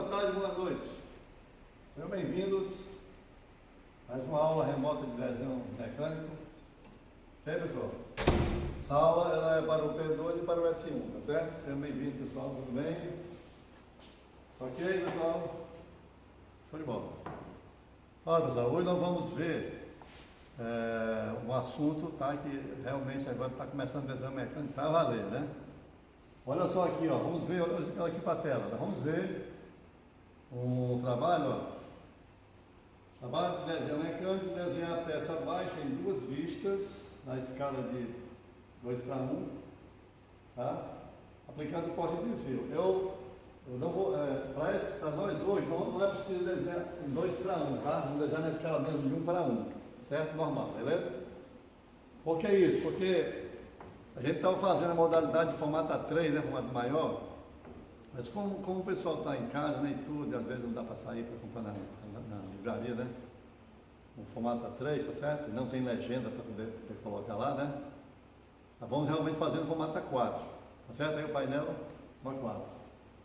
tarde, boa noite. Sejam bem-vindos a mais uma aula remota de desenho mecânico. E aí, pessoal? Essa aula ela é para o P2 e para o S1, tá certo? Sejam bem-vindos, pessoal, tudo bem? Ok, pessoal? Show de bola. Olha, pessoal, hoje nós vamos ver um assunto, tá, que realmente agora está começando o desenho mecânico para valer, né? Olha só aqui, ó, vamos ver, olha aqui para a tela, tá? Vamos ver um trabalho, ó. Trabalho de desenho mecânico, desenhar a peça baixa em duas vistas, na escala de 2:1, tá? Aplicando o corte de desvio. Eu não vou, para nós hoje, não é preciso desenhar em 2:1, tá? Vamos desenhar na escala mesmo de 1:1, certo? Normal, beleza? Por que isso? Porque a gente estava fazendo a modalidade de formato A3, né? Formato maior, mas como o pessoal está em casa, né, e tudo, e às vezes não dá para sair para comprar na livraria, né? No formato A3, tá certo? Não tem legenda para poder colocar lá, né? Nós vamos realmente fazer no formato A4, tá certo? Aí o painel A4.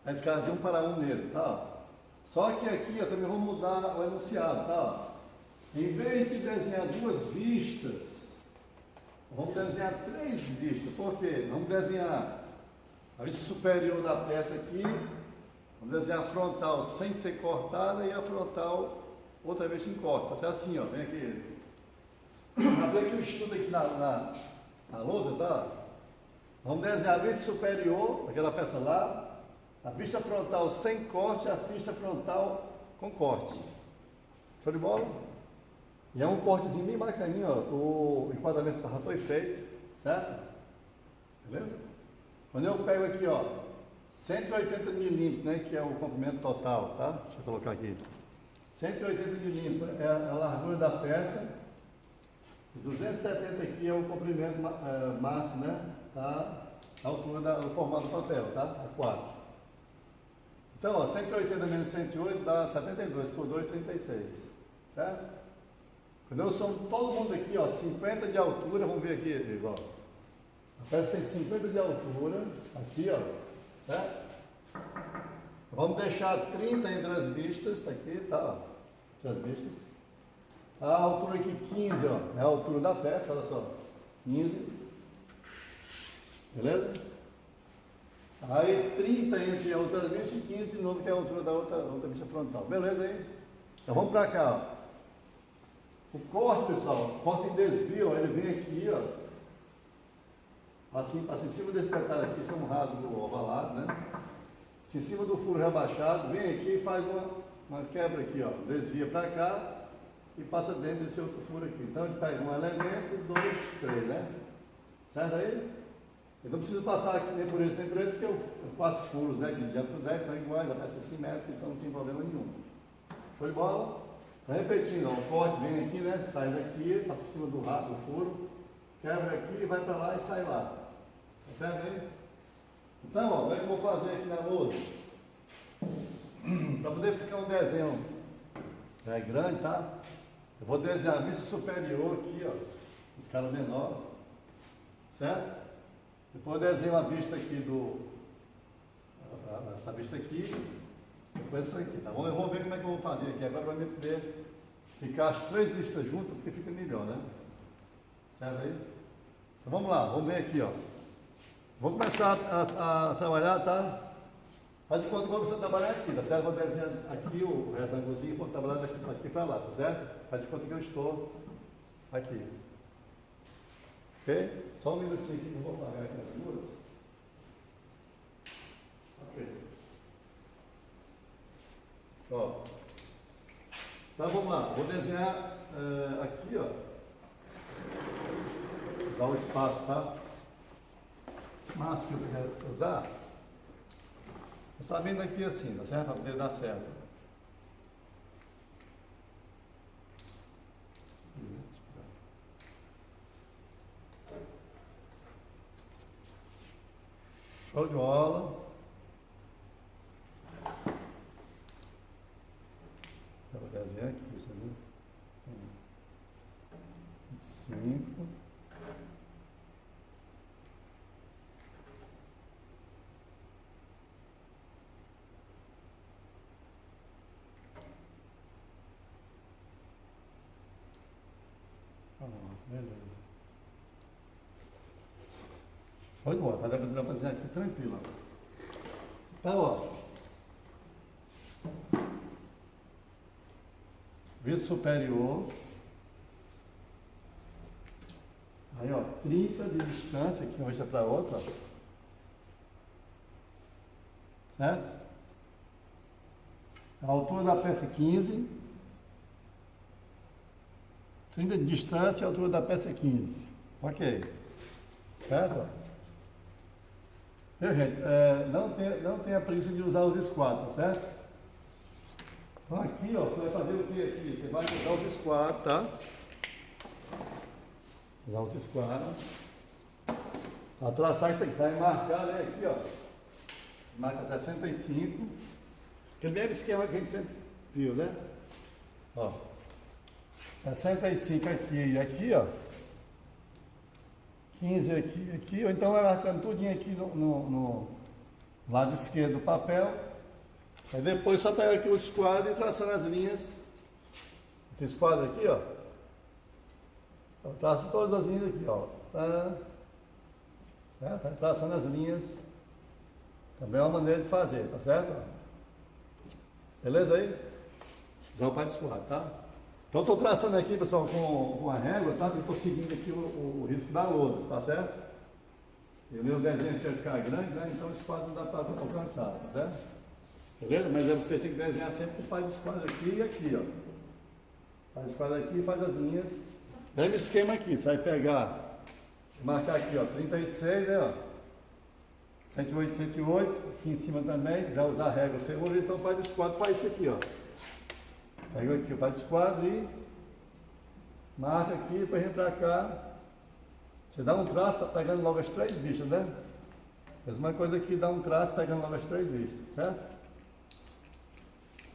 A escala de 1:1 mesmo, tá? Só que aqui eu também vou mudar o enunciado, tá? Em vez de desenhar duas vistas, vamos desenhar 3 vistas. Por quê? Vamos desenhar a vista superior da peça aqui, vamos desenhar a frontal sem ser cortada e a frontal outra vez em corte. Tá certo? Assim, ó, vem aqui. Vem aqui o estudo aqui na lousa, tá? Vamos desenhar a vista superior, aquela peça lá, a vista frontal sem corte e a vista frontal com corte. Show de bola? E é um cortezinho bem bacaninho, ó. O enquadramento já foi feito, certo? Beleza? Quando eu pego aqui, ó, 180 milímetros, né, que é o comprimento total, tá? Deixa eu colocar aqui. 180 milímetros é a largura da peça, e 270 aqui é o comprimento máximo, né? Tá? A altura do formato do papel, tá? A4. Então, ó, 180 menos 108 dá 72 por 2, 36, certo? Quando eu somo todo mundo aqui, ó, 50 de altura, vamos ver aqui, igual. A peça tem 50 de altura, aqui, ó, certo? Vamos deixar 30 entre as vistas, tá aqui, tá, ó, entre as vistas. A altura aqui, 15, ó, é a altura da peça, olha só, 15, beleza? Aí 30 entre as outras vistas e 15 de novo, que é a altura da outra vista frontal, beleza aí? Então vamos pra cá, ó. O corte, pessoal, o corte em desvio, ó, ele vem aqui, ó, assim, passa em cima desse detalhe aqui, isso é um rasgo ovalado, né? Se em cima do furo rebaixado, vem aqui e faz uma quebra aqui, ó, desvia para cá e passa dentro desse outro furo aqui. Então ele pega um elemento, 2, 3, né? Certo aí? Eu não preciso passar aqui nem por esse, nem por esse, porque os 4 furos, né, de diâmetro 10 são iguais, a peça é simétrica, então não tem problema nenhum. Show de bola? Então, repetindo, ó, o corte vem aqui, né, sai daqui, passa por cima do furo, quebra aqui, vai para lá e sai lá. Tá certo aí? Então, ó, o que eu vou fazer aqui na lousa? Para poder ficar um desenho grande, tá? Eu vou desenhar a vista superior aqui, ó, escala menor, certo? Depois eu desenho a vista aqui essa vista aqui, depois essa aqui, tá bom? Eu vou ver como é que eu vou fazer aqui agora para poder ficar as 3 vistas juntas, porque fica melhor, né? Certo aí? Então vamos lá, vamos ver aqui, ó. Vou começar a trabalhar, tá? Faz de conta que eu vou começar a trabalhar aqui, tá certo? Vou desenhar aqui o retângulozinho e vou trabalhar daqui para lá, tá certo? Faz de conta que eu estou aqui. Ok? Só um minutinho aqui que eu vou apagar aqui as duas. Ok. Ó. Então vamos lá, vou desenhar aqui, ó. Usar o espaço, tá? O máximo que eu quero usar. Essa venda aqui assim, tá certo? Para poder dar certo. Show de bola. Eu vou desenhar aqui, sabe? 25. Beleza. Foi bom, vai dar para fazer aqui tranquilo. Então, ó. Vice superior. Aí, ó, 30 de distância, aqui uma vista para outra, ó. Certo? A altura da peça 15. 30 de distância, a altura da peça 15. Ok. Certo? Viu, gente? Não tem a preguiça de usar os squats, tá certo? Então aqui, ó, você vai fazer o que aqui? Você vai usar os squats, tá? Usar os squats. Para traçar isso aqui, você vai marcar, né? Aqui, ó. Marca 65. Aquele mesmo esquema que a gente sempre viu, né? Ó. 65 aqui e aqui, ó. 15 aqui, ou então vai marcando tudinho aqui no lado esquerdo do papel. Aí depois só pega aqui o esquadro e traçando as linhas. Tem esquadro aqui, ó. Eu traço todas as linhas aqui, ó. Tá. Certo? Aí traçando as linhas. Também é uma maneira de fazer, tá certo? Beleza aí? Usar o pai de esquadro, tá? Então estou traçando aqui, pessoal, com a régua, tá? Estou seguindo aqui o risco da lousa, tá certo? E o meu desenho aqui vai ficar grande, né? Então esse quadro não dá para alcançar, tá certo? Beleza? Mas vocês têm que desenhar sempre com o pai de esquadro aqui e aqui, ó. Pai de esquadro aqui e faz as linhas. Mesmo esquema aqui, você vai pegar, marcar aqui, ó, 36, né, ó. 108, 108, aqui em cima também, quiser usar a régua, você usa, então o pai de esquadro faz isso aqui, ó. Pega aqui o pai de esquadro e marca aqui, depois vem pra cá. Você dá um traço, tá pegando logo as 3 vistas, né? Mesma coisa aqui, dá um traço, pegando logo as 3 vistas, certo?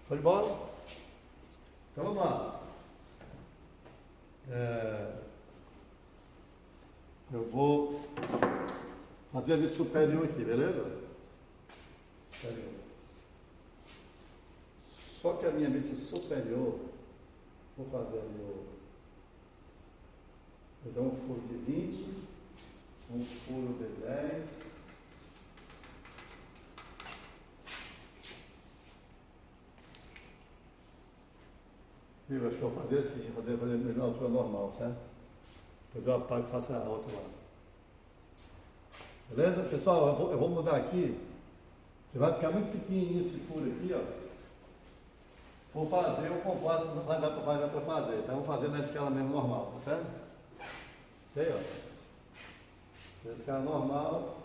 Foi de bola? Então vamos lá. Eu vou fazer a vista superior aqui, beleza? Superior. Só que a minha vista superior, vou fazer ali eu dou um furo de 20, um furo de 10. Eu acho que eu vou fazer assim, fazer na altura normal, certo? Depois eu apago e faço a outra lá. Beleza? Pessoal, eu vou mudar aqui, que vai ficar muito pequenininho esse furo aqui, ó. Vou fazer o compasso, vai dar para fazer. Então, vou fazer na escala mesmo normal, tá certo? Ok, ó. Na escala normal,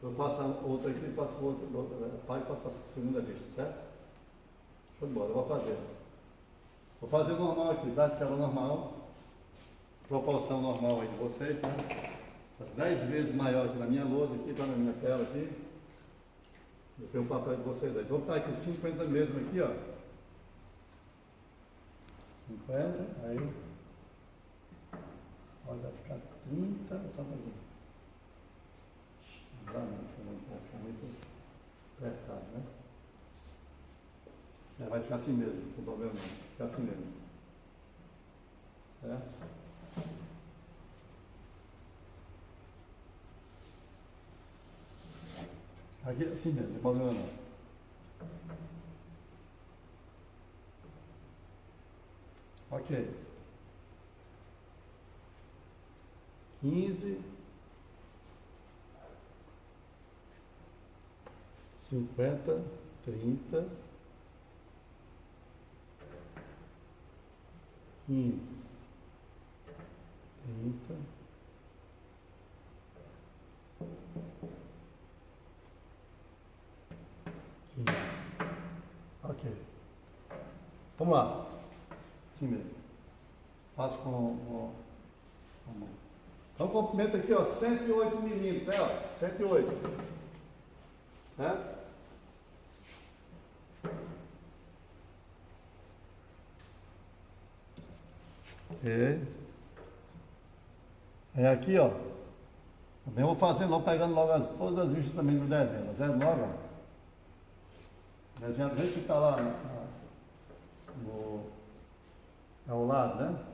eu faço outra aqui, faço outra, apago e faço a segunda vista, certo? Show de bola, eu vou fazer. Vou fazer normal aqui, da escala normal, proporção normal aí de vocês, tá? 10 vezes maior aqui na minha lousa, aqui, tá na minha tela aqui. Eu tenho o papel de vocês aí. Então, vou botar aqui 50 mesmo aqui, ó. 50, aí vai ficar 30, só um pouquinho. Não dá não, vai ficar muito apertado, né? Vai ficar assim mesmo, não tem problema não, vai ficar assim mesmo. Certo? Aqui assim mesmo, não tem problema não. Ok. 15, 50, 30, 15, 30, 15. Ok. Vamos lá. Assim mesmo. Faço com a mão. Então, o comprimento aqui, ó, 108 milímetros, né, ó, 108. Certo? Ok. Aí aqui, ó, também vou fazendo, vou pegando logo todas as vistas também do desenho, fazendo logo, ó. Desenho do jeito que está lá ao lado, né?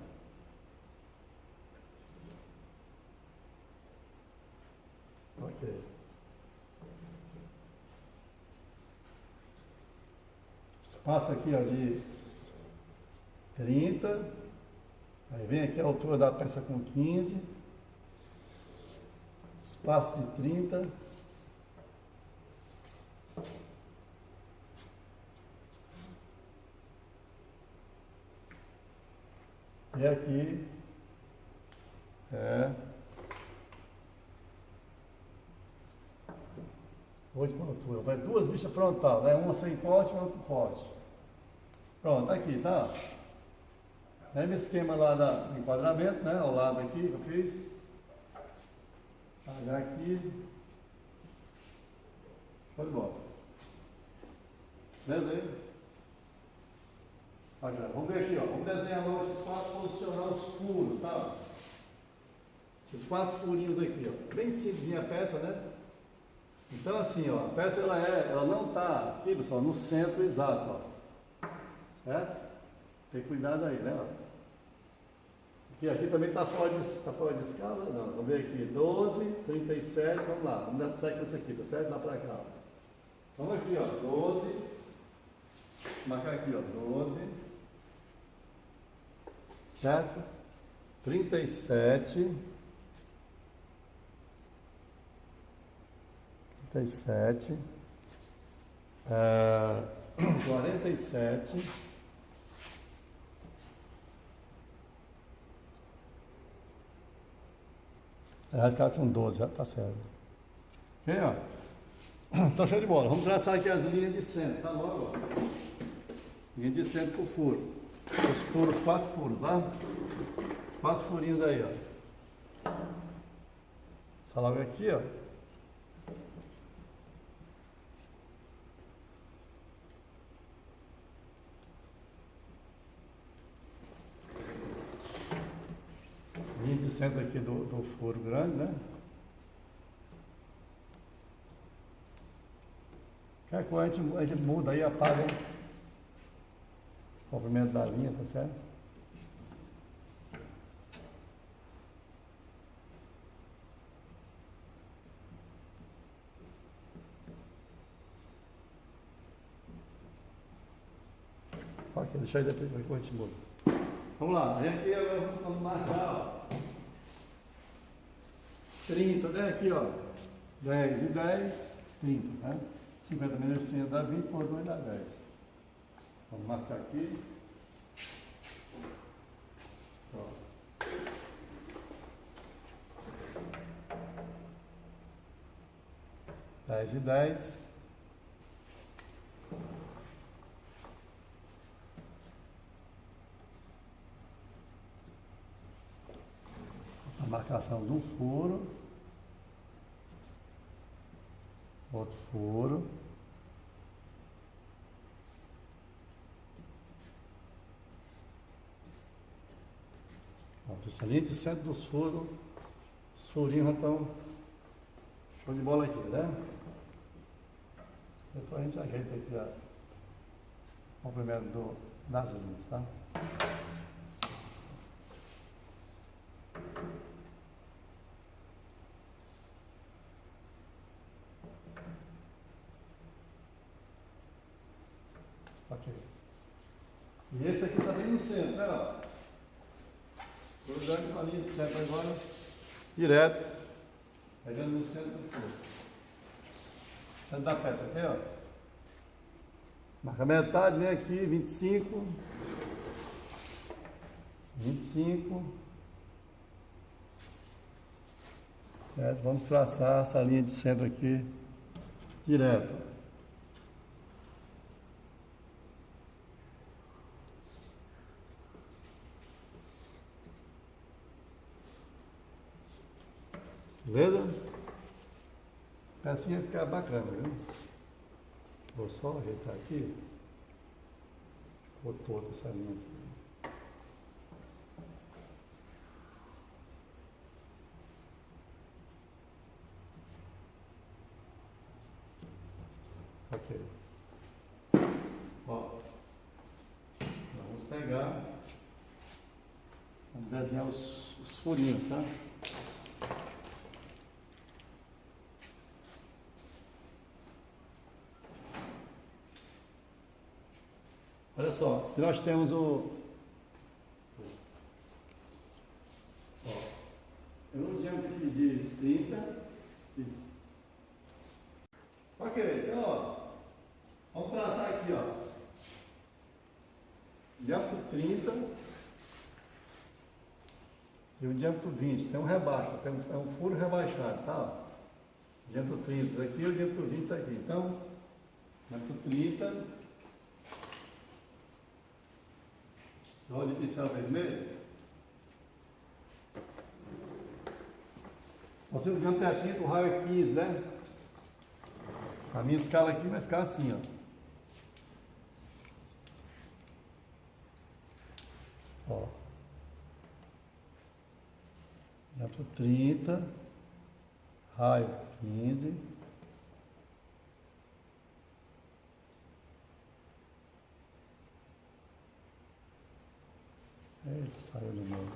Ok. Espaço aqui, ó, de 30. Aí vem aqui a altura da peça com 15. Espaço de 30. E aqui é última altura. Vai duas vistas frontal, né? Uma sem corte e outra com corte. Pronto, aqui, tá? Mesmo esquema lá do enquadramento, né? Ao lado aqui que eu fiz. Olhar aqui. Show de bola. Beleza aí? Vamos ver aqui, ó. Vamos desenhar logo esses quatro, posicionar os furos, tá? Esses quatro furinhos aqui, ó. Bem simples a peça, né? Então assim, ó, a peça ela não está aqui, pessoal, no centro exato, ó. Certo? Tem cuidado aí, né? Aqui também está fora de escala, não. Vamos ver aqui, 12, 37, vamos lá. Vamos dar sequência aqui, tá certo? Lá para cá. Vamos aqui, ó, 12. Vou marcar aqui, ó, 12. Certo? 37. 37. 47. Vai ficar com 12, já tá certo. Ok, ó? Então, show de bola. Vamos traçar aqui as linhas de centro, tá logo? Linha de centro pro furo. Os furos, 4 furos, tá? Os 4 furinhos aí, ó. Essa logo aqui, ó. Linha de centro aqui do furo grande, né? Qualquer coisa a gente muda aí, apaga o comprimento da linha, tá certo? Ok, deixa aí depois que a gente muda. Vamos lá, aqui agora vamos marcar, ó. 30, né? Aqui, ó. 10 e 10, 30, né? 50 menos 30 dá 20, por 2 dá 10. Vamos marcar aqui. Ó. Dez e 10. A marcação de um furo. Outro furo. Pronto, essa linha de centro dos furos. Os furinhos já estão show de bola aqui, né? Depois a gente ajeita aqui o comprimento das linhas, tá? Ok. E esse aqui está bem no centro, né? Estou usando a linha de centro agora, direto, pegando no centro do furo. Centro da peça aqui, ó. Marca metade, né? Aqui, 25. 25. Certo? Vamos traçar essa linha de centro aqui, direto. Beleza? Assim vai ficar bacana, viu? Vou só ajeitar aqui. Ficou toda essa linha aqui. Ok. Ó. Vamos pegar. Vamos desenhar os furinhos, tá? Olha só, aqui nós temos o... Ó, eu não tinha que pedir 30. Isso. Ok, então, ó, vamos traçar aqui, ó. Diâmetro 30 e o diâmetro 20. Tem um rebaixo, é um furo rebaixado, tá? Diâmetro 30 aqui e o diâmetro 20 tá aqui. Então, diâmetro 30. Rolo de pincel vermelho. Você o diâmetro é 30, o raio é 15, né? A minha escala aqui vai ficar assim, ó. Ó. Diâmetro 30, raio 15. Eita, saiu do meio.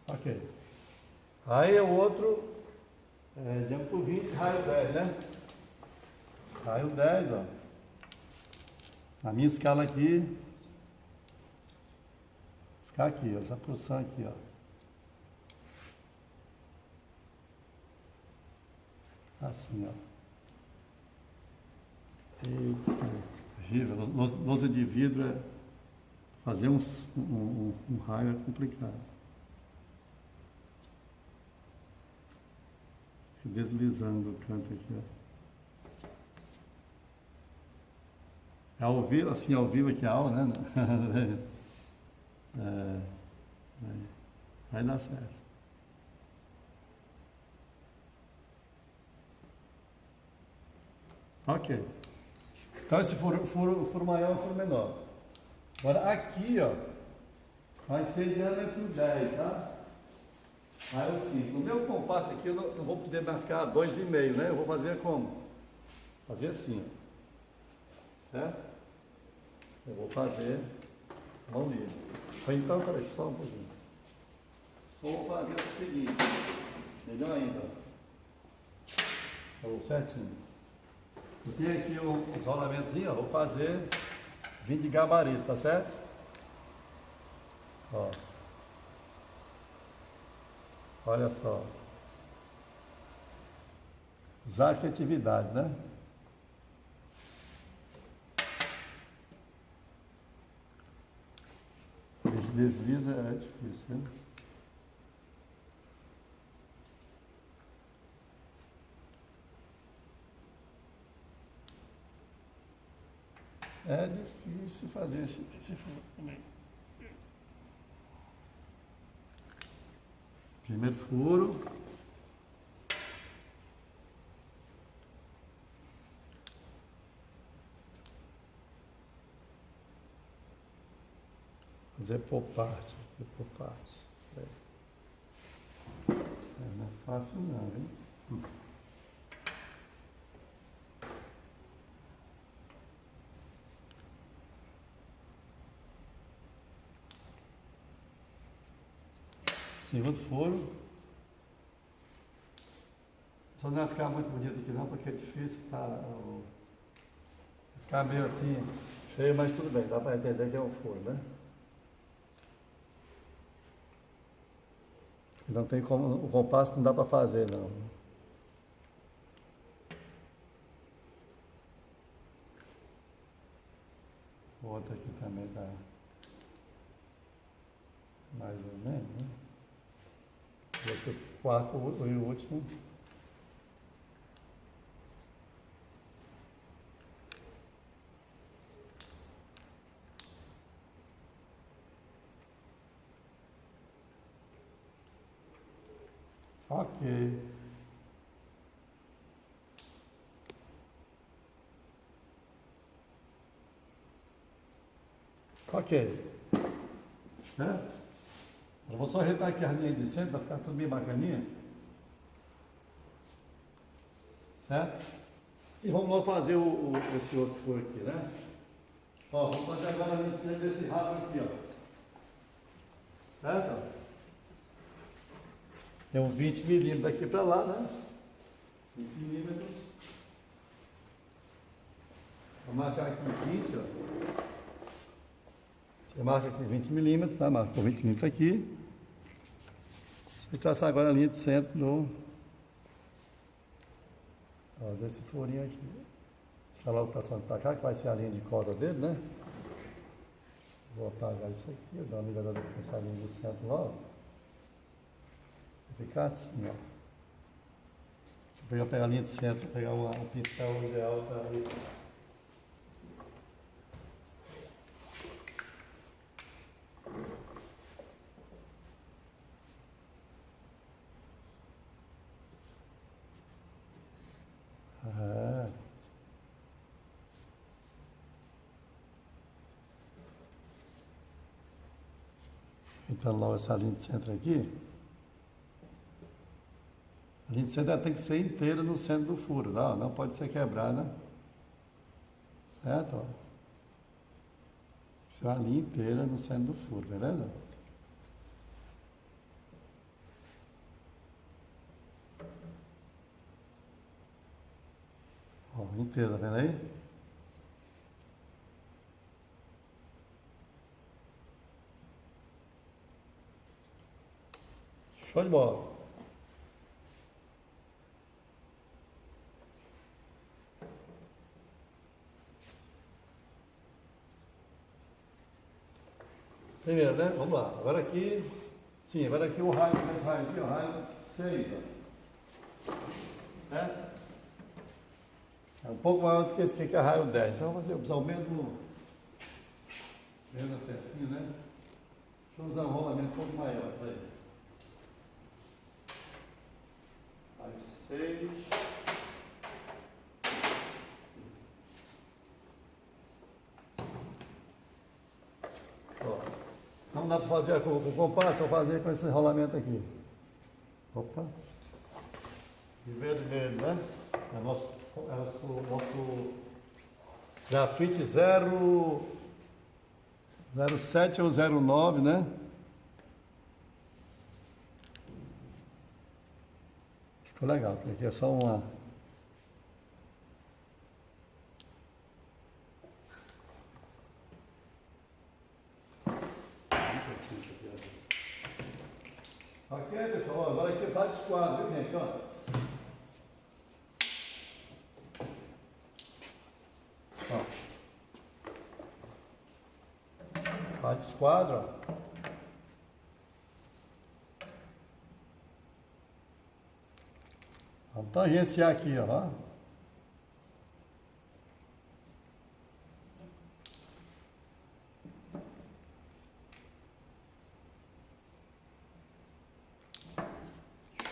Ok. Aí o outro, diâmetro 20, raio 10, né? Raio 10, ó. Na minha escala aqui, ficar aqui, ó, essa posição aqui, ó. Assim, ó. Eita, horrível. Lousa de vidro, fazer um raio é complicado. Deslizando o canto aqui, ó. É ao vivo, assim, ao vivo aqui a aula, né? Vai dar certo. Ok. Então esse furo maior e furo menor. Agora aqui, ó, vai ser diâmetro 10, tá? Raio 5. No meu compasso aqui eu não vou poder marcar 2,5, né? Eu vou fazer como? Fazer assim, ó. Certo? Eu vou fazer mão livre. Então, peraí, só um pouquinho. Vou fazer o seguinte, melhor ainda. Vou certinho. Eu tenho aqui os rolamentozinhos, ó, vou fazer 20 de gabarito, tá certo? Ó. Olha só. Usar a criatividade, né? Esse desliza é difícil, né? É difícil fazer esse furo também. Primeiro furo. Fazer por parte, por parte. Não é fácil não, hein? Segundo furo. Só não vai ficar muito bonito aqui não, porque é difícil, tá? Vai ficar meio assim, feio, mas tudo bem, dá para entender que é um furo, né? Não tem como, o compasso não dá para fazer, não. O outro aqui também dá mais ou menos, né? O quarto e o último. Ok. Ok. Né? Eu vou só ajeitar aqui a linha de centro para ficar tudo bem bacaninha. Certo? Sim, vamos logo fazer esse outro furo aqui, né? Ó, vamos fazer agora a linha de centro desse rasgo aqui, ó. Certo? Tem um 20 milímetros daqui para lá, né? 20 milímetros. Vou marcar aqui 20, ó. Você marca aqui 20 milímetros, tá? Marcou 20 milímetros aqui. Você traçar agora a linha de centro do... Ó, desse furinho aqui. Deixa logo passando para cá, que vai ser a linha de corda dele, né? Vou apagar isso aqui, eu dou uma melhorada com essa linha de centro logo. Vai ficar assim, ó. Deixa eu pegar a linha de centro, pegar um pincel ideal para isso. Então, logo essa linha de centro aqui. A linha de centro tem que ser inteira no centro do furo, tá? Não pode ser quebrada. Certo? Ó. Tem que ser uma linha inteira no centro do furo, beleza? Ó, inteira, tá vendo aí? Show de bola. Primeiro, né? Vamos lá. Agora aqui, sim, agora aqui o raio, esse raio aqui, o raio 6, ó. Certo? É um pouco maior do que esse aqui, que é raio 10. Então, eu vou usar o mesmo pecinha, né? Deixa eu usar um rolamento um pouco maior, para ele. Raio 6. Ó. Não dá para fazer com o compasso, vou fazer com esse rolamento aqui. Opa. De vermelho, né? É o nosso grafite 07 ou 09, né? Ficou legal, porque aqui é só uma... Aqui, pessoal, agora aqui tá esquadro, viu, gente? Ó. Tá de esquadro, ó. Vamos tangenciar aqui, ó.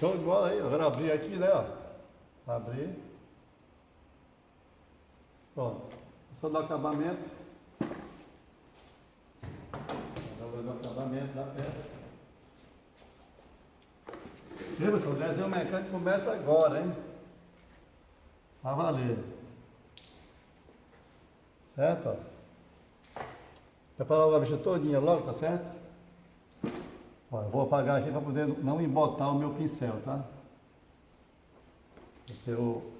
Show de bola aí, agora abrir aqui, né, ó. Abrir. Pronto. Só dar o acabamento. Agora dar o acabamento da peça. Viu, pessoal? O desenho mecânico começa agora, hein? Pra valer. Certo, ó. Preparar a bicha todinha logo, tá certo? Ó, eu vou apagar aqui para poder não embotar o meu pincel, tá? Porque o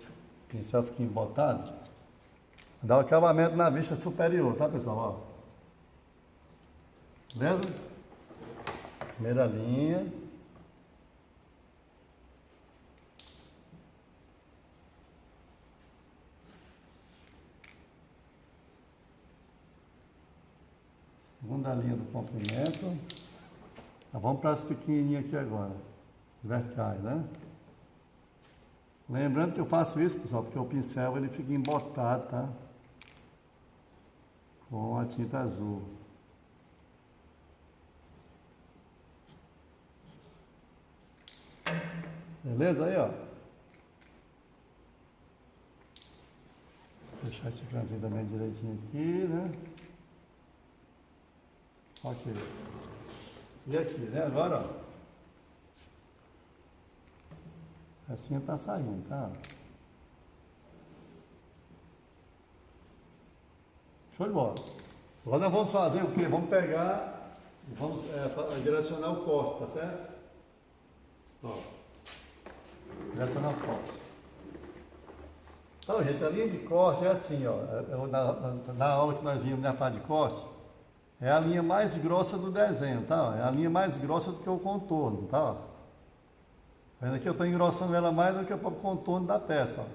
pincel fica embotado. Dá o acabamento na vista superior, tá, pessoal? Ó. Beleza? Primeira linha. Segunda linha do comprimento. Tá, vamos para as pequenininhas aqui agora, as verticais, né? Lembrando que eu faço isso, pessoal, porque o pincel ele fica embotado, tá? Com a tinta azul. Beleza aí, ó? Vou deixar esse cantinho também direitinho aqui, né? Ok. E aqui, né? Agora, ó. Assim tá saindo, tá? Show de bola. Agora nós vamos fazer o quê? Vamos pegar e vamos direcionar o corte, tá certo? Ó. Essa na foto. Então, gente, a linha de corte é assim, ó. Na aula que nós vimos na parte de corte, é a linha mais grossa do desenho, tá? É a linha mais grossa do que o contorno, tá? Vendo aqui, eu estou engrossando ela mais do que o contorno da peça, ó.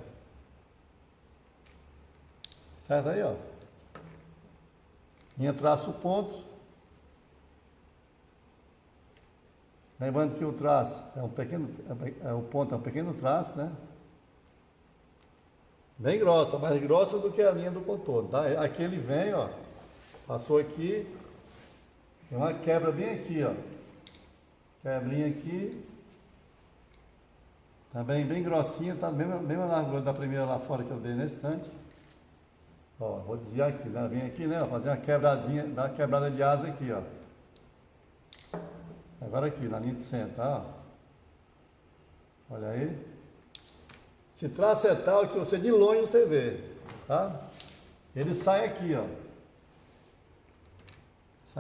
Certo aí, ó. Linha traço ponto. Lembrando que o traço é um pequeno, o ponto é um pequeno traço, né? Bem grossa, mais grossa do que a linha do contorno, tá? Aqui ele vem, ó, passou aqui, tem uma quebra bem aqui, ó. Quebrinha aqui, também bem grossinha, tá? Mesma largura da primeira lá fora que eu dei nesse instante. Ó, vou desviar aqui, né? Vem aqui, né? Fazer uma quebradinha, dar uma quebrada de asa aqui, ó. Agora aqui, na linha de centro, tá? Olha aí. Esse traço é tal que você de longe você vê, tá? Ele sai aqui, ó.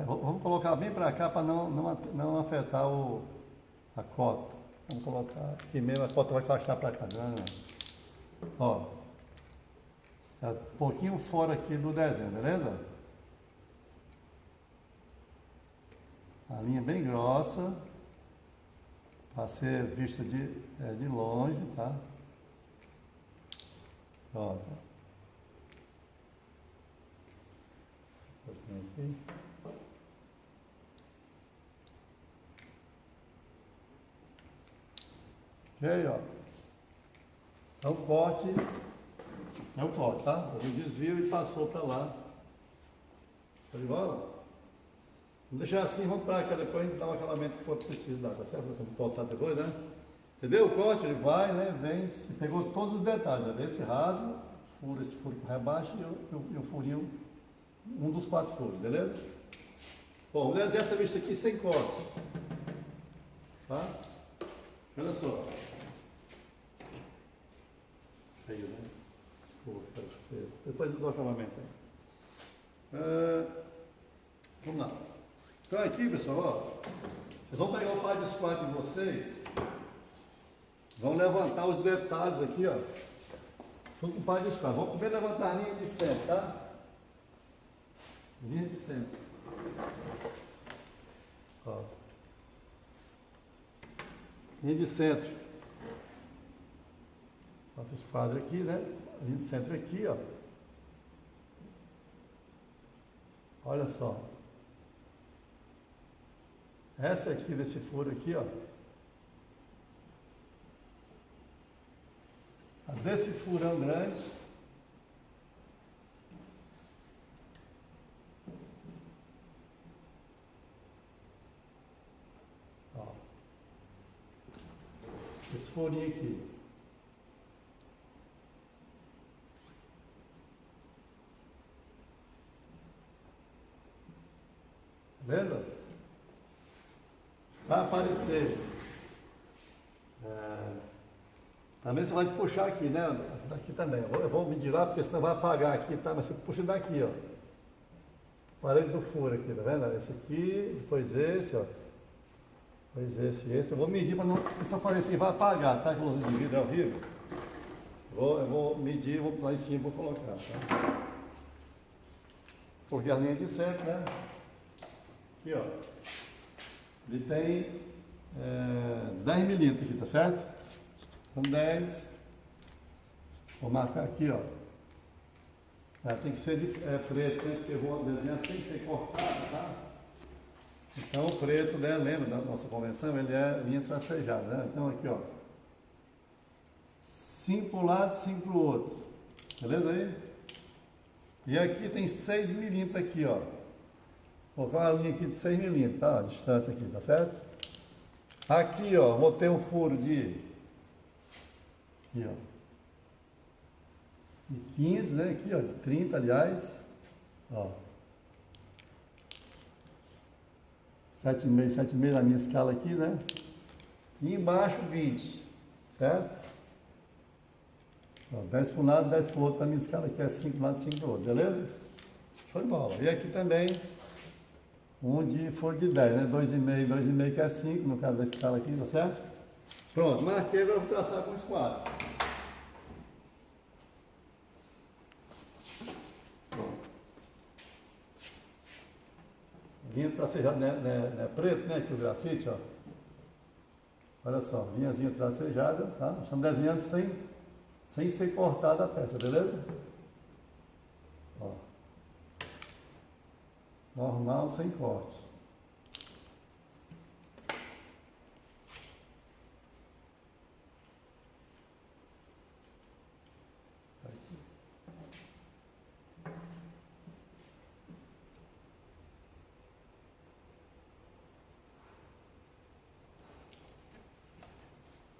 Vamos colocar bem para cá para não afetar a cota. Vamos colocar aqui mesmo, a cota vai fachar para cá, não. Ó. É um pouquinho fora aqui do desenho, beleza? A linha bem grossa, para ser vista de longe, tá? Pronto. Um pouquinho aqui. Ok, ó. É o corte, tá? Houve um desvio e passou para lá. Tá de bola? Vamos deixar assim, vamos para cá, depois a gente dá um acabamento que for preciso lá, tá certo? Vamos voltar depois, né? Entendeu? O corte, ele vai, né? Vem, pegou todos os detalhes, né? Esse rasgo, esse furo por rebaixo e o furinho, um dos 4 furos, beleza? Bom, vamos desenhar essa vista aqui sem corte. Tá? Olha só. Feio, né? Desculpa, fica feio. Depois do acabamento aí. Vamos lá. Então aqui, pessoal, ó. Vocês vão pegar o par de squat de vocês. Vão levantar os detalhes aqui, ó. Tudo com o par de squat. Vamos primeiro levantar a linha de centro, tá? Linha de centro. Ó. Linha de centro. Bota os quadros aqui, né? A linha de centro aqui, ó. Olha só. Essa aqui desse furo aqui, ó. A desse furão grande. Ó. Esse furinho aqui. Beleza? Vai aparecer. Também você vai puxar aqui, né? Daqui também. Eu vou medir lá, porque senão vai apagar aqui, tá? Mas você puxa daqui, ó. Parede do furo aqui, tá vendo? Esse aqui, depois esse, ó. Depois esse. Eu vou medir para não. Se eu aparecer, vai apagar, tá? Que luz de vidro é horrível. Eu vou medir, vou lá em cima, vou colocar, tá? Porque a linha de centro, né? Aqui, ó. Ele tem 10 milímetros aqui, tá certo? Com 10. Vou marcar aqui, ó. Tem que ser de preto, né? Porque eu vou desenhar sem ser cortado, tá? Então o preto, né? Lembra da nossa convenção? Ele é linha tracejada, né? Então aqui, ó. 5 para um lado, 5 para o outro. Beleza aí? E aqui tem 6 milímetros aqui, ó. Vou colocar uma linha aqui de 6 milímetros, tá? A distância aqui, tá certo? Aqui, ó, vou ter um furo de... Aqui, ó. De 15, né? Aqui, ó, de 30, aliás. Ó. 7,5 na minha escala aqui, né? E embaixo 20, certo? Ó, 10 para um lado, 10 para o outro. Na minha escala aqui é 5 para um lado, 5 para o outro, beleza? Show de bola. E aqui também... um de furo de 10, né? 2,5 que é 5, no caso da escala aqui, tá certo? Pronto, marquei, agora eu vou traçar com o esquadro. Pronto. Linha tracejada, né, preto, né, que o grafite, ó. Olha só, linhazinha tracejada, tá? Estamos desenhando sem ser cortada a peça, beleza? Ó. Normal, sem corte.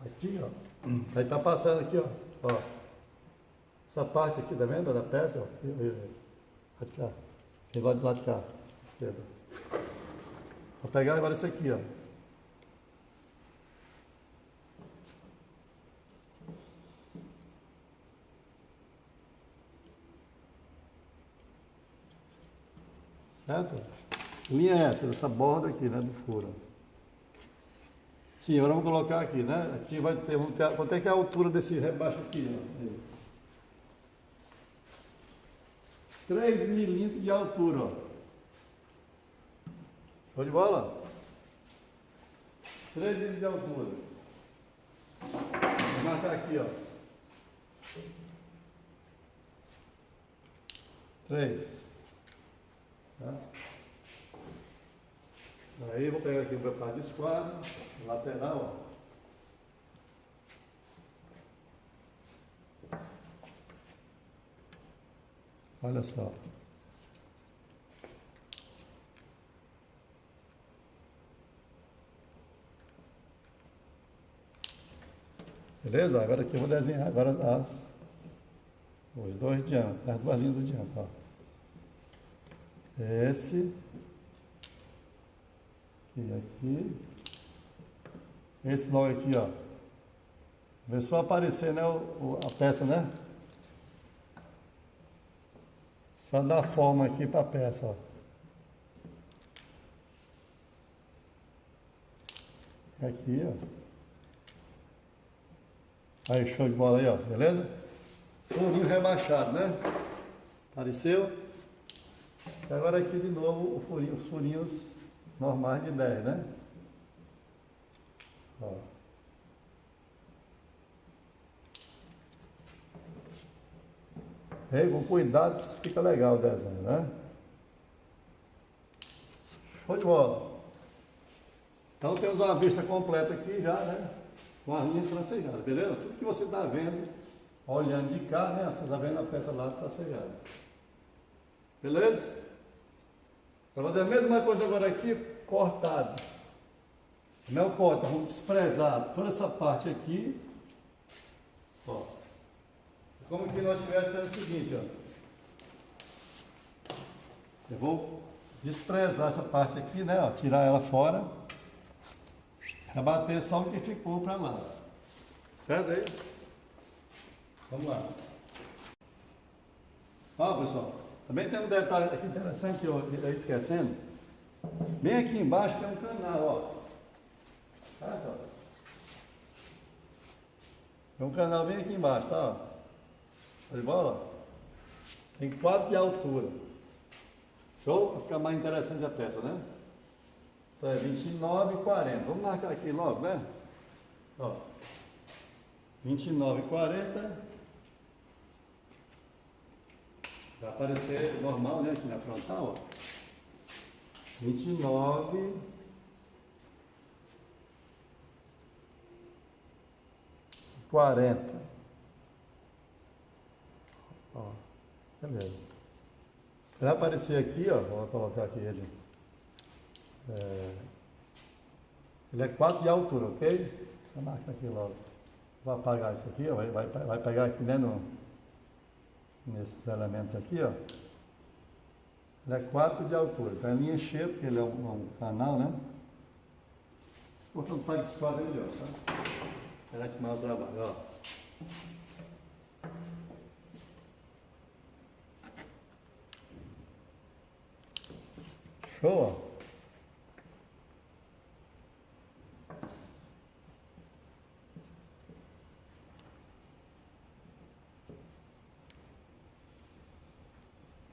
Aqui, ó. Aí tá passando aqui, ó. Essa parte aqui, tá vendo? Da peça, ó. Aqui, ó. Aqui do lado de cá. Esquerda. Vou pegar agora isso aqui, ó. Certo? Que linha é essa? Essa borda aqui, né? Do furo. Sim, agora vamos colocar aqui, né? Aqui vai ter, quanto é que é a altura desse rebaixo aqui, ó? 3 milímetros de altura, ó. Show de bola? 3 milímetros de altura. Vou marcar aqui, ó. 3. Tá? Aí vou pegar aqui o meu par de esquadro, lateral, ó. Olha só. Beleza? Agora aqui eu vou desenhar agora os dois diâmetros, as duas linhas do diâmetro, ó. Esse e aqui. Esse logo aqui, ó. Vê só aparecer, né, a peça, né? Só dar forma aqui para a peça, ó. Aqui, ó. Aí, show de bola aí, ó. Beleza? Furinho rebaixado, né? Apareceu? E agora aqui de novo os furinhos normais de 10, né? Ó. Ei, com cuidado que fica legal o desenho, né? Show de bola. Então temos uma vista completa aqui já, né? Com as linhas tracejadas, beleza? Tudo que você está vendo, olhando de cá, né? Você está vendo a peça lá tracejada. Beleza? Vai fazer a mesma coisa agora aqui, cortado. Não corta, vamos desprezar toda essa parte aqui. Ó. Como que nós estivéssemos fazendo o seguinte, ó. Eu vou desprezar essa parte aqui, né? Ó, tirar ela fora. Rebater só o que ficou para lá. Certo aí? Vamos lá. Ó, pessoal. Também tem um detalhe aqui interessante que eu ia esquecendo. Bem aqui embaixo tem um canal, ó. Certo? Ó. Tem um canal bem aqui embaixo, tá? Ó. Tá de bola? Tem 4 de altura. Show? Para ficar mais interessante a peça, né? Então é 29 e 40. Vamos marcar aqui logo, né? Ó. 29 e 40. Vai aparecer normal, né? Aqui na frontal, ó. 29. 40. Ó. Beleza. Vai aparecer aqui, ó. Vou colocar aqui ele. Ele é 4 de altura, ok? Vou marcar aqui logo. Vou apagar isso aqui, ó. Vai pegar aqui, né? Nesses elementos aqui, ó. Ele é 4 de altura. Então é linha cheia, porque ele é um canal, né? Portanto, faz esquadro ali, ó. Tá? Vai te mais o trabalho, ó. Show, ó.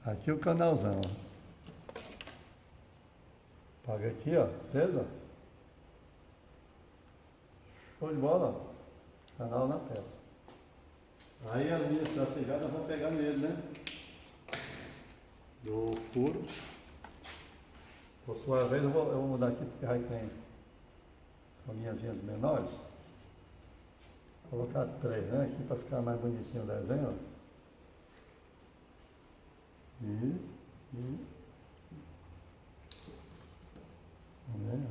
Aqui o canalzão, ó. Paga aqui, ó. Beleza? Show de bola, ó. Canal na peça. Aí as linhas tracejadas vão pegar nele, né? Do furo. Por sua vez, eu vou mudar aqui porque aí tem linhazinhas menores. Vou colocar 3, né? Aqui para ficar mais bonitinho o desenho, ó. Vamos ver.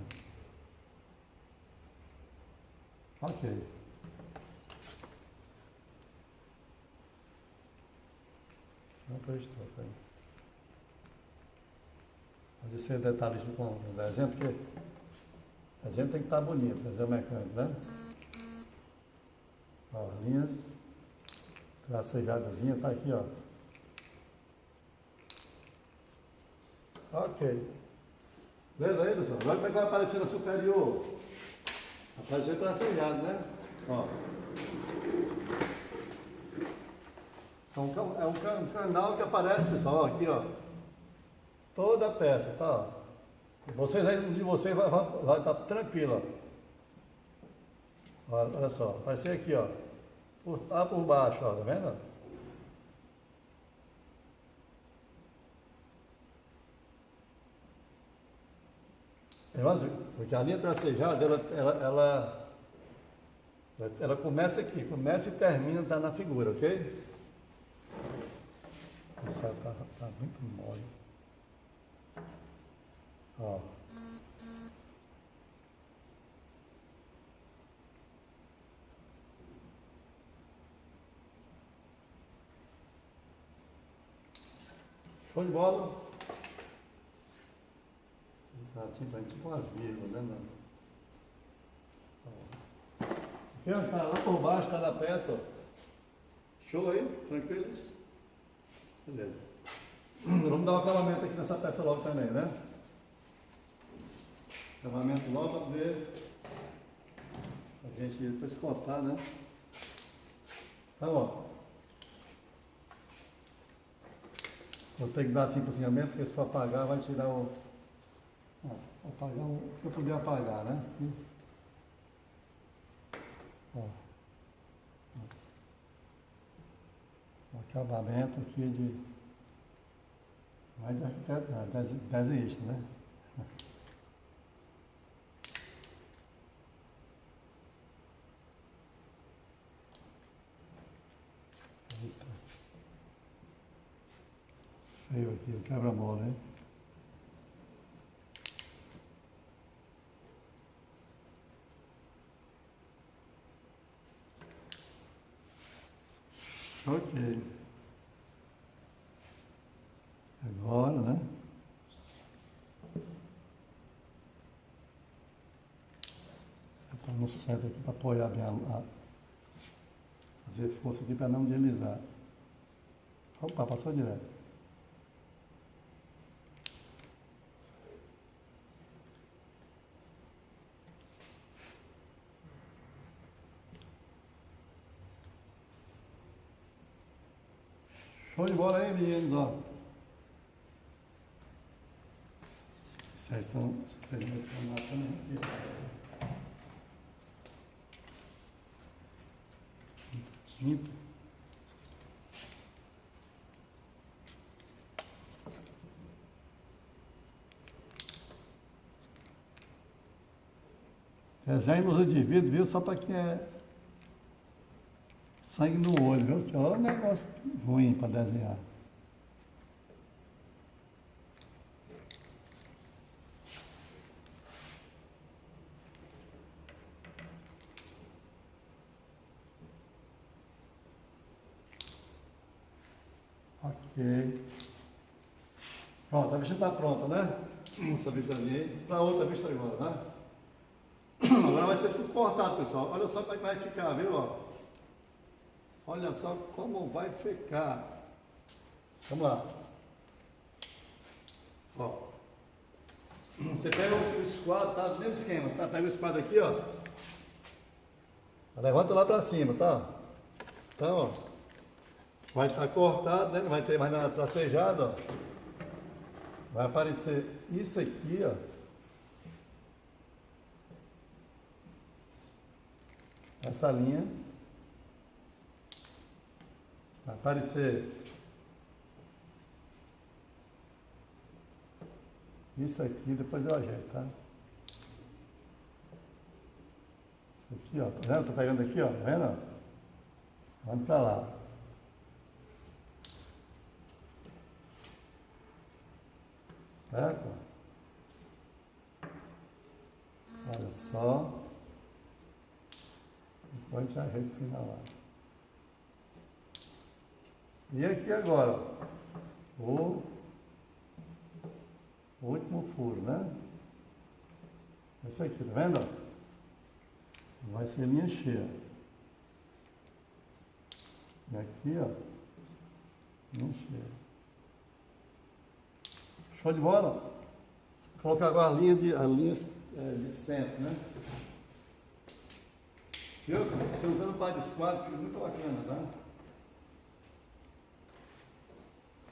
Ok. Não prestou, tá aí. Pode ser detalhista com o desenho, porque o desenho tem que estar bonito, desenho mecânico, né? Ó, linhas tracejadazinha, tá aqui, ó. Ok. Beleza aí, pessoal? Agora como é que vai aparecer na superior? Vai aparecer tracejado, né? Ó. É um canal que aparece, pessoal, ó, aqui, ó. Toda a peça, tá? Vocês aí, um de vocês vai estar tranquilo, ó. Olha só, aparecer aqui, ó. Por baixo, ó, tá vendo? Porque a linha tracejada, ela começa aqui, começa e termina tá na figura, ok? Isso tá muito mole. Ó. Show de bola. Tá tipo uma vírgula, né? Aqui, ó, tá lá por baixo, tá na peça, ó. Show aí? Tranquilos? Beleza. Vamos dar um acabamento aqui nessa peça logo também, né? Acabamento logo para poder a gente depois cortar, né? Então, ó. Vou ter que dar assim por cima mesmo, porque se for apagar, vai tirar o. Ó, apagar o que eu puder apagar, né? Aqui. Ó. O acabamento aqui de. Mais de arquiteto, não, desenhista, né? Eita. Feio aqui, o quebra-mola, hein? Ok. Agora, né? Está no centro aqui para apoiar bem fazer força aqui para não deslizar. Opa, passou direto. Show de bola aí, meninos, ó. Vocês estão escrevendo o também aqui. Tinta. Desenho não usa de vidro, viu? Só para quem é sangue no olho, viu? Que é um negócio ruim para desenhar. Ok. Pronto, a vista está pronta, né? Essa vistazinha aí. Para outra vista agora, né? Agora vai ser tudo cortado, pessoal. Olha só como é que vai ficar, viu? Ó. Olha só como vai ficar. Vamos lá. Ó. Você pega o esquadro, tá? Do mesmo esquema, tá? Pega o esquadro aqui, ó. Levanta lá para cima, tá? Então, ó. vai estar cortado, né? Não vai ter mais nada tracejado, ó. Vai aparecer isso aqui, ó. Essa linha. Vai aparecer isso aqui, depois eu ajeito, tá? Isso aqui, ó. Tá vendo? Tô pegando aqui, ó. Tá vendo? Vamos pra lá. Certo? Olha só. Depois a gente ajeita o final lá. E aqui agora, ó, o último furo, né? Esse aqui, tá vendo? Vai ser linha cheia. E aqui, ó, linha cheia. Show de bola? Vou colocar agora a linha de centro, né? Viu? Você usando o par de esquadro fica muito bacana, tá?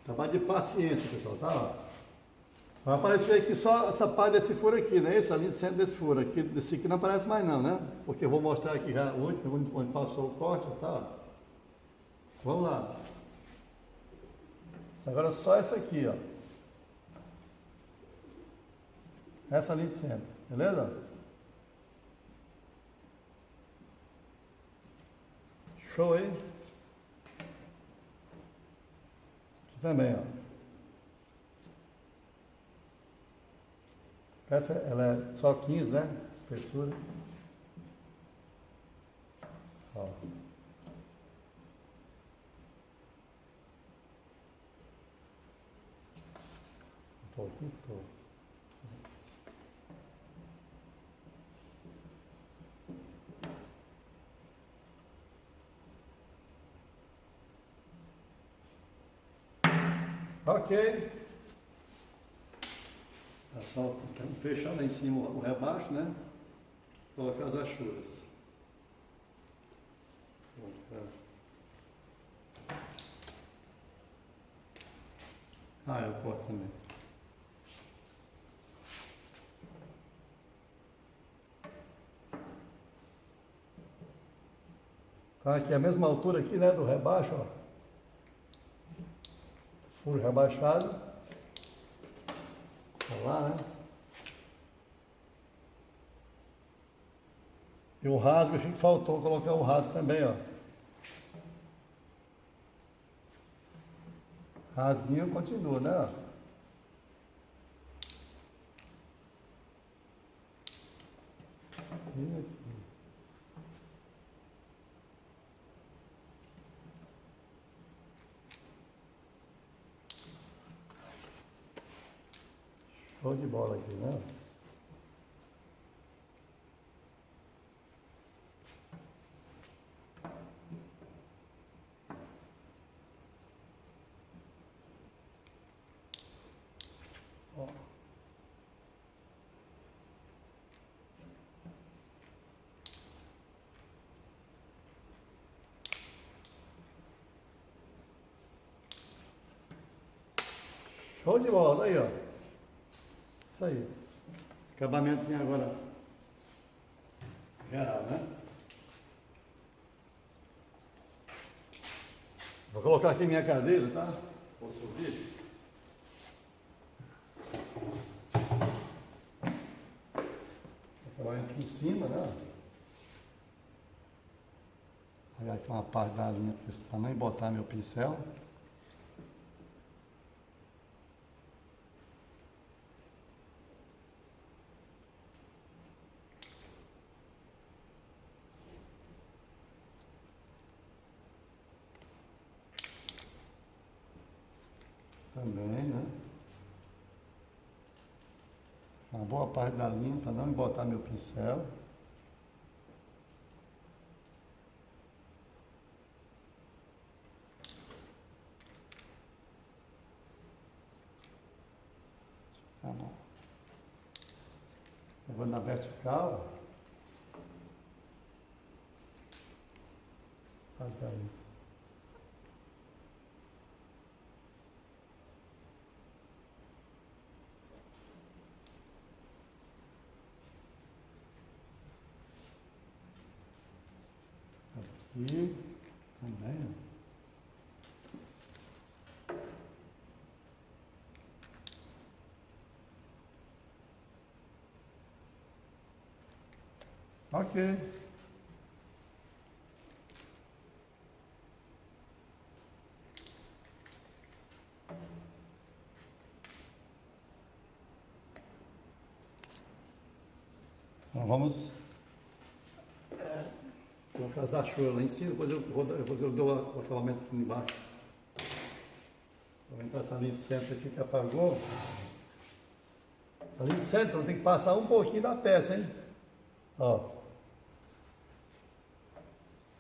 Trabalho de paciência, pessoal, tá? Ó. Vai aparecer aqui só essa parte desse furo aqui, né? Essa linha de centro desse furo aqui. Desse aqui não aparece mais não, né? Porque eu vou mostrar aqui já o último, onde passou o corte, tá? Vamos lá. Agora só essa aqui, ó. Essa linha de centro, beleza? Show aí? Aqui também, ó. Essa, ela é só 15, né? Espessura. Ó. Um pouquinho todo. Ok. É só fechar lá em cima o rebaixo, né? Colocar as achuras. Ah, eu corto também. Tá aqui a mesma altura aqui, né? Do rebaixo, ó. Furo rebaixado. Tá lá, né? E o rasgo, achei que faltou colocar o rasgo também, ó. Rasguinho continua, né? Ó. E aqui. Show de bola aqui, né? Ó. Show de bola, aí, ó. Isso aí. Acabamentozinho agora geral, né? Vou colocar aqui minha cadeira, tá? Vou subir. Acabamento aqui em cima, né? Pegar aqui uma parte da linha desse tamanho e botar meu pincel. Também, né? Uma boa parte da linha para não botar meu pincel. Tá bom. Eu vou na vertical. Olha aí. E também, ó. Ok. Então vamos colocar as achuras lá em cima, depois eu dou o acabamento aqui embaixo. Vou aumentar essa linha de centro aqui que apagou. A linha de centro tem que passar um pouquinho da peça, hein? Ó.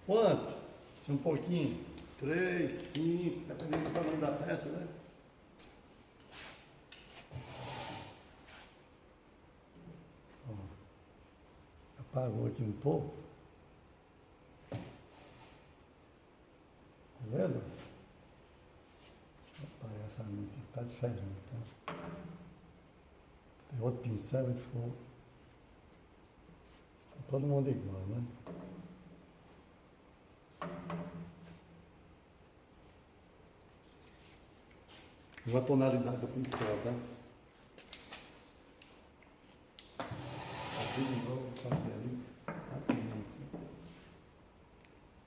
Quanto? Se um pouquinho. 3, 5, dependendo do tamanho da peça, né? Ó. Apagou aqui um pouco. Beleza? Deixa eu apagar essa linha aqui que tá diferente, tá? Tem outro pincel e ficou todo mundo igual, né? Uma tonalidade do pincel, tá? Aqui de novo, fazer ali.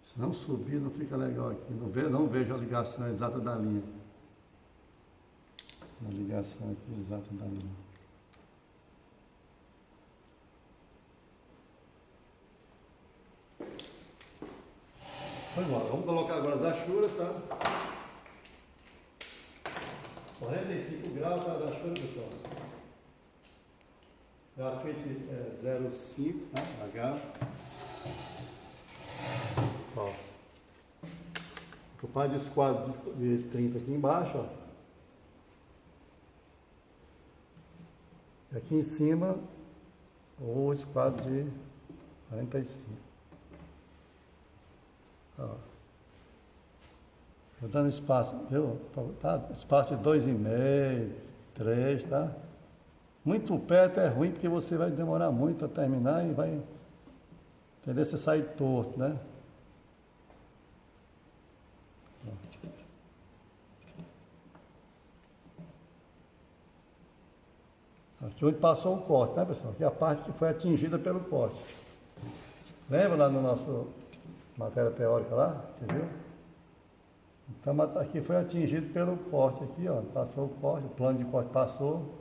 Se não subir, não fica legal aqui. Não vejo a ligação exata da linha. A ligação aqui exata da linha. Foi embora. Vamos colocar agora as achuras, tá? 45 graus, tá? Das achuras, pessoal. Grafite 0,5, tá? H. Ó. Ocupar de esquadro de 30 aqui embaixo, ó. E aqui em cima, o esquadro de 45. Ó. Vou dando espaço, viu? Tá? Espaço de 2,5, 3, tá? Muito perto é ruim porque você vai demorar muito a terminar e vai entender? Você sai torto, né? Aqui onde passou o corte, né, pessoal? Aqui é a parte que foi atingida pelo corte. Lembra lá no nosso matéria teórica lá? Você viu? Então aqui foi atingido pelo corte aqui, ó. Passou o corte, o plano de corte passou.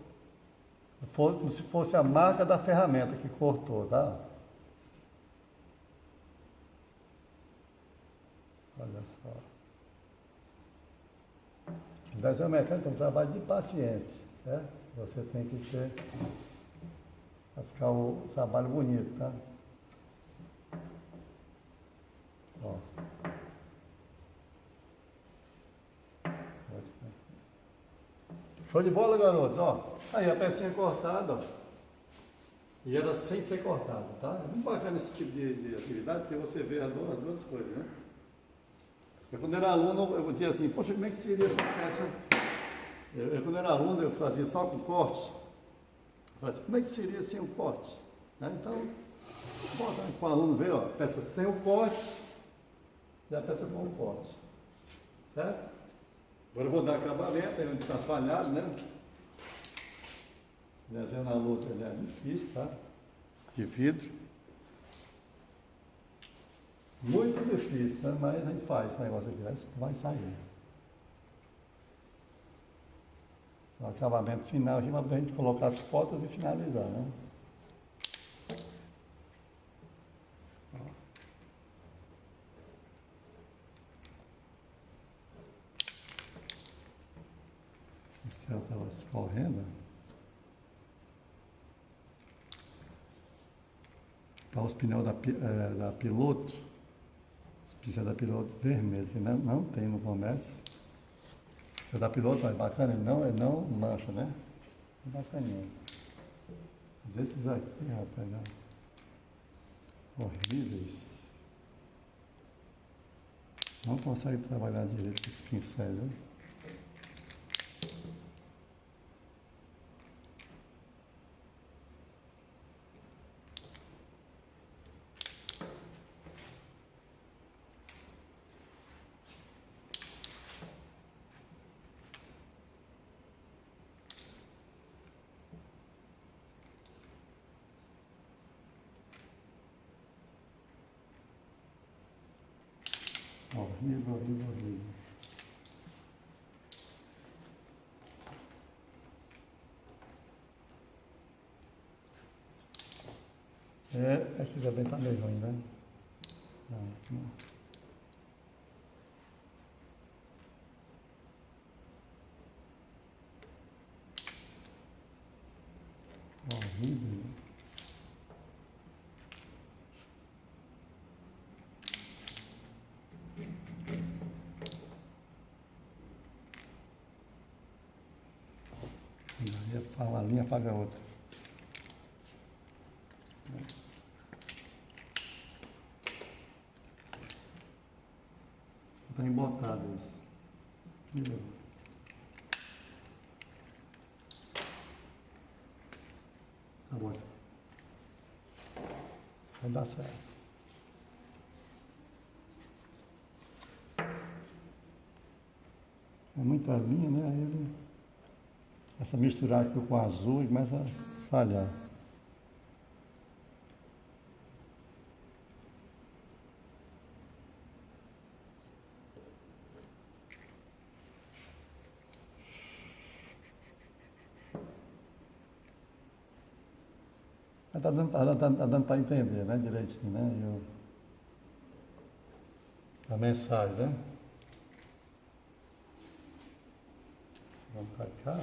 Como se fosse a marca da ferramenta que cortou, tá? Olha só. O desenho mecânico é um trabalho de paciência, certo? Você tem que ter para ficar o trabalho bonito, tá? Ó. Show de bola, garotos, ó. Aí a pecinha cortada, ó. E era sem ser cortada, tá? É muito bacana esse tipo de atividade, porque você vê as duas coisas, né? Eu, quando era aluno, eu dizia assim, poxa, como é que seria essa peça? Quando era aluno, eu fazia só com corte. Eu falei assim, como é que seria sem o corte? Né? Então, importante para o aluno ver, ó, a peça sem o corte e a peça com o corte. Certo? Agora eu vou dar acabamento, aí onde está falhado, né? Desenho na louça ele é difícil, tá? De vidro. Muito difícil, né? Mas a gente faz esse negócio aqui, vai sair. O acabamento final aqui para a gente colocar as fotos e finalizar, né? O céu estava escorrendo. Para os pneus da Piloto, os pneus da Piloto vermelho, que não tem no comércio. O da Piloto é bacana, não mancha, né? É bacaninho. Mas esses aqui, rapaz, não. Horríveis. Não consegue trabalhar direito com esses pincéis, né? Horrível, horrível, horrível. Aqui também está meio ruim, né? Não, aqui não. Horrível. Uma linha paga a outra. Está embotado isso. Tá bom. Vai dar certo. É muita linha, né? Aí ele começa a misturar aqui com o azul e começa a falhar. Mas tá dando para entender, né? Direitinho, né? A mensagem, né? Vamos para cá.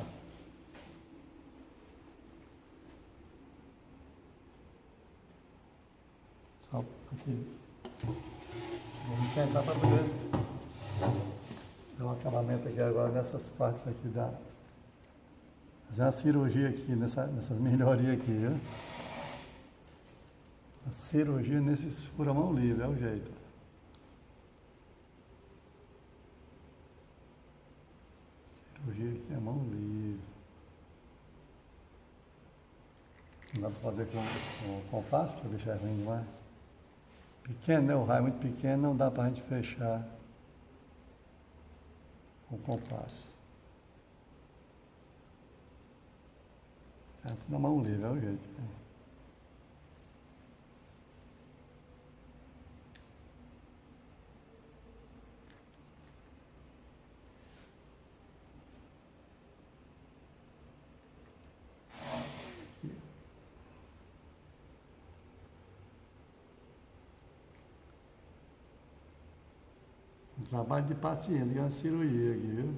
Só aqui. Vamos sentar para poder dar um acabamento aqui agora nessas partes aqui da. Fazer uma cirurgia aqui, nessas melhorias aqui, viu? A cirurgia nesses fura-mão livre, é o jeito. Cirurgia aqui é mão livre. Não dá para fazer com compasso, que o bicho é ruim demais. Pequeno, né? O raio é muito pequeno, não dá para a gente fechar com compasso. É tudo na mão livre, é o jeito. Né? Um trabalho de paciência, que é uma cirurgia aqui, viu?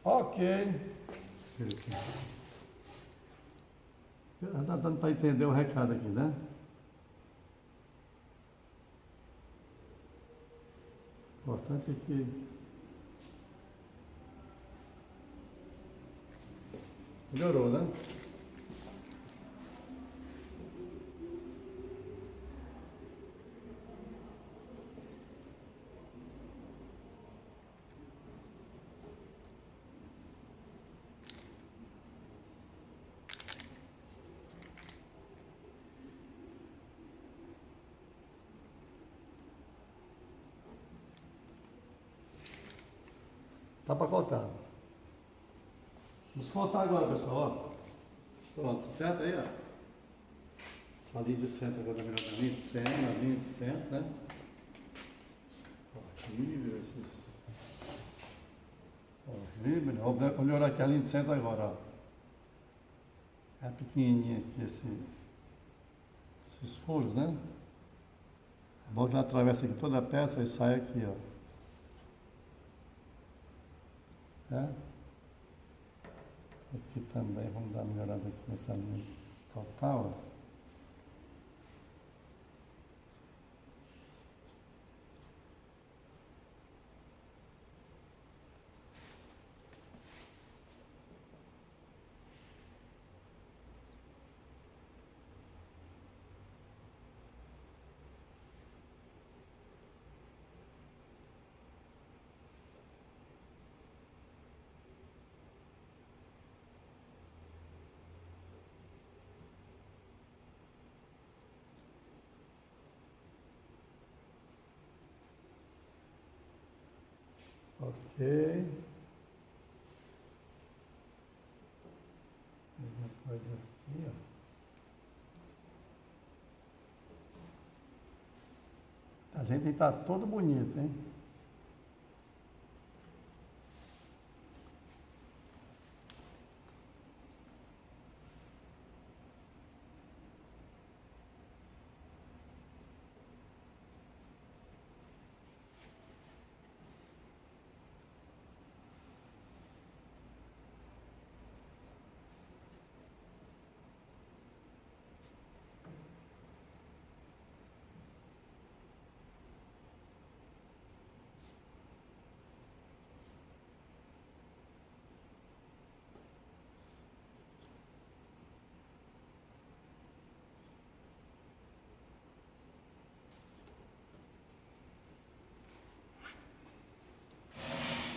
Ok. Está dando para entender o recado aqui, né? O importante é que melhorou, né? Dá para cortar. Vamos cortar agora, pessoal. Ó. Pronto, certo aí, ó. A linha de centro agora, melhor a linha de centro, né? Horrível esses. Horrível, né? Vou melhorar aqui a linha de centro agora, ó. É pequenininha aqui, esses furos, né? É bom que ela atravessa aqui toda a peça e sai aqui, ó. É? Aqui também, vamos dar uma melhorada aqui nessa linha total, ó. Ok. Mesma coisa aqui, ó. gente tem que estar todo bonito, hein?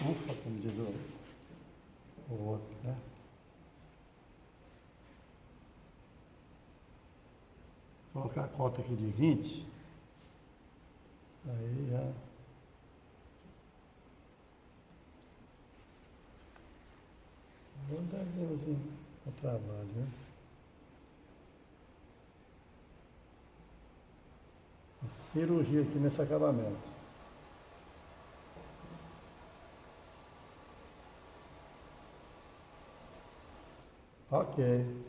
Ufa, como diz o outro, né? Vou colocar a cota aqui de 20. Aí já. Vou dar zeuzinho ao trabalho, viu? A cirurgia aqui nesse acabamento. Ok.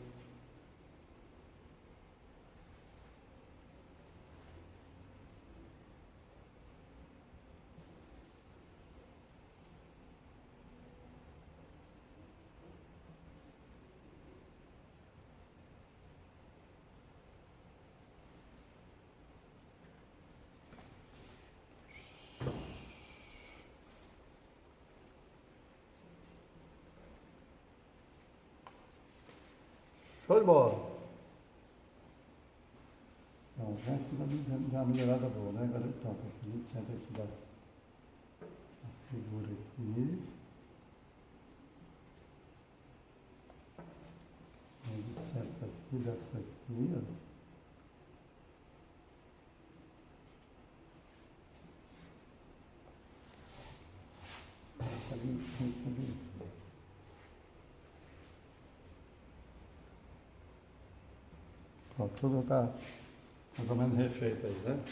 Show de bola. Bom, já dá uma melhorada boa, né? Agora então, tá aqui, a gente senta aqui da figura aqui. A gente senta aqui dessa aqui, ó. Essa 25 ali. Pronto, tudo está mais ou menos refeito aí, né?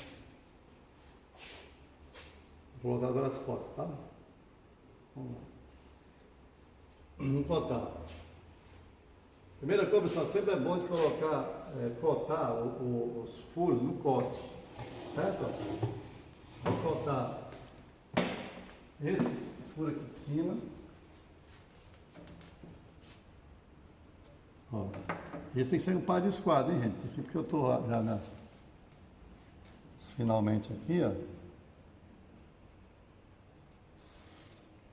Vou colocar agora as fotos, tá? Vamos lá. Vamos cotar. Primeira coisa, pessoal, sempre é bom de colocar, cotar os furos no corte, certo? Vamos cotar esses furos aqui de cima. Ó. Esse tem que ser um par de esquadro, hein, gente? Aqui porque eu estou já finalmente aqui, ó.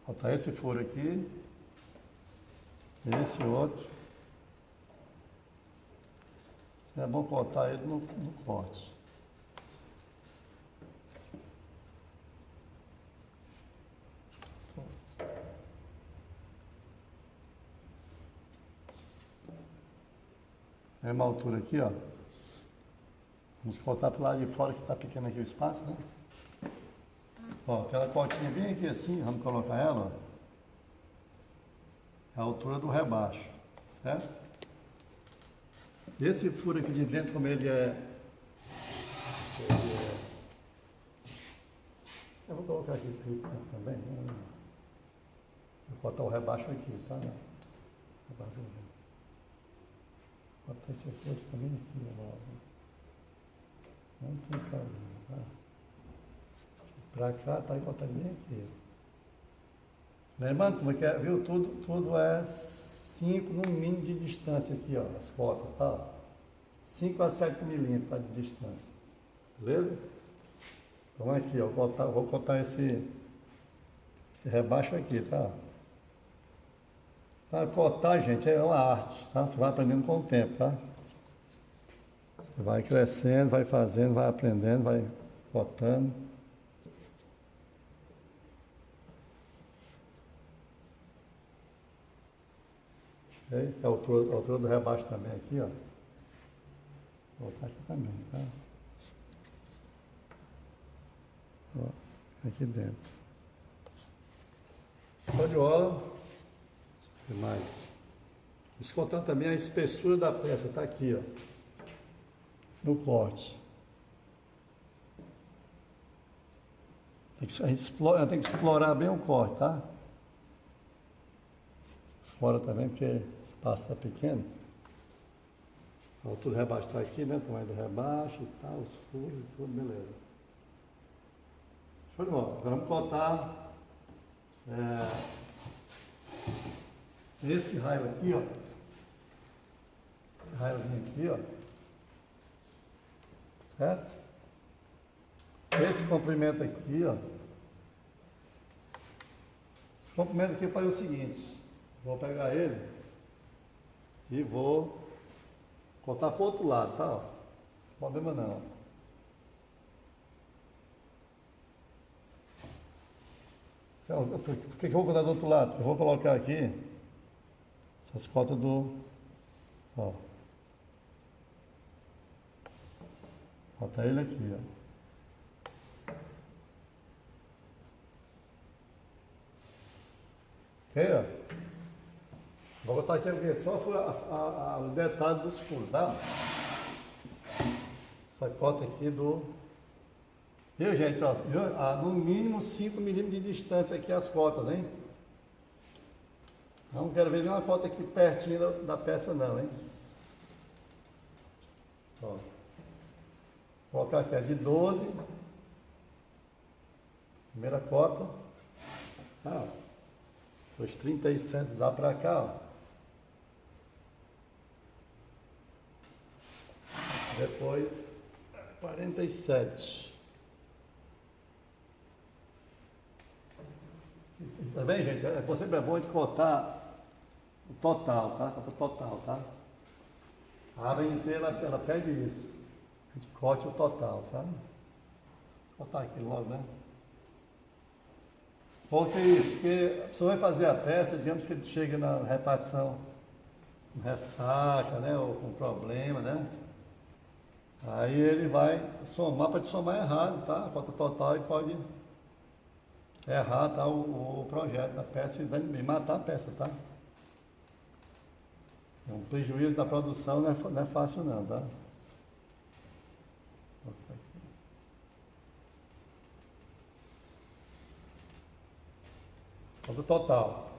Botar esse furo aqui. Esse outro. É bom cortar ele no corte. Mesma altura aqui, ó. Vamos cortar pro lado de fora que está pequeno aqui o espaço, né? Ó, aquela cortinha bem aqui assim, vamos colocar ela, ó. É a altura do rebaixo, certo? Esse furo aqui de dentro, como ele é... Eu vou colocar aqui também, né? Vou cortar o rebaixo aqui, tá? Rebaixo aqui. Vou botar esse furo também aqui, ó. Não tem problema, tá? Pra cá, tá? E botar bem aqui. Lembrando como é que é, viu? Tudo é 5 no mínimo de distância aqui, ó, as cotas, tá? 5 a 7 milímetros, tá, de distância. Beleza? Então aqui, ó, vou cortar esse rebaixo aqui, tá? Tá, cortar, gente, é uma arte, tá? Você vai aprendendo com o tempo, tá? Você vai crescendo, vai fazendo, vai aprendendo, vai cortando. Okay? É a altura do rebaixo também aqui, ó. Vou colocar aqui também, tá? Ó, aqui dentro. Show de bola. O que mais? Descontando também a espessura da peça, tá aqui, ó. No corte. A gente tem que explorar bem o corte, tá? Fora também, porque o espaço está pequeno. A altura do rebaixo está aqui, né? O tamanho do rebaixo e tal, os furos e tudo, beleza. Show de bola. Agora vamos cortar esse raio aqui, ó. Esse raiozinho aqui, ó. Certo? Esse comprimento aqui, ó. Esse comprimento aqui faz o seguinte. Vou pegar ele e vou cortar para o outro lado, tá? Ó. Problema não. Então, por que eu vou cortar do outro lado? Eu vou colocar aqui essas cotas do... Ó. Bota ele aqui, ó. Ok, ó. Vou botar aqui porque só o detalhe dos furos, tá? Essa cota aqui do... Viu, gente, ó? Viu? No mínimo 5 milímetros de distância aqui as cotas, hein? Não quero ver nenhuma cota aqui pertinho da peça não, hein? Ó. Vou colocar aqui a de 12. Primeira cota. Ah, os 37 lá para cá, ó. Depois 47. Tá bem, gente? Sempre é bom de cortar o total, tá? Corta o total, tá? A ABNT, ela pede isso. A gente corte o total, sabe? Vou cortar aqui logo, né? Por que isso? Porque a pessoa vai fazer a peça, digamos que ele chega na repartição com ressaca, né? Ou com problema, né? Aí ele vai somar, pode somar errado, tá? A cota total e pode errar, tá? O projeto da peça e matar a peça, tá? Um prejuízo da produção não é fácil não, tá? Cota total.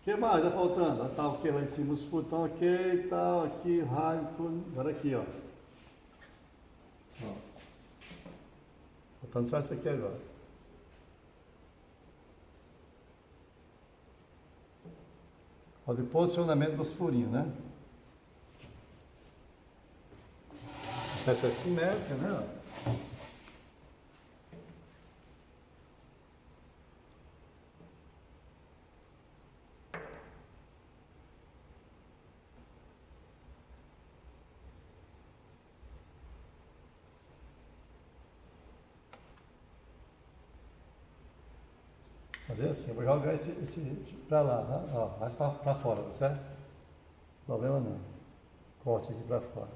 O que mais está faltando? Tá o que lá em cima? Os furos estão ok, tal, aqui, raio, tudo. Agora aqui, ó. Faltando só isso aqui agora. Ó, de posicionamento dos furinhos, né? A peça é simétrica, né? Fazer assim, eu vou jogar esse para lá, tá? Ó, mais para fora, tá certo? Problema não. Corte aqui para fora.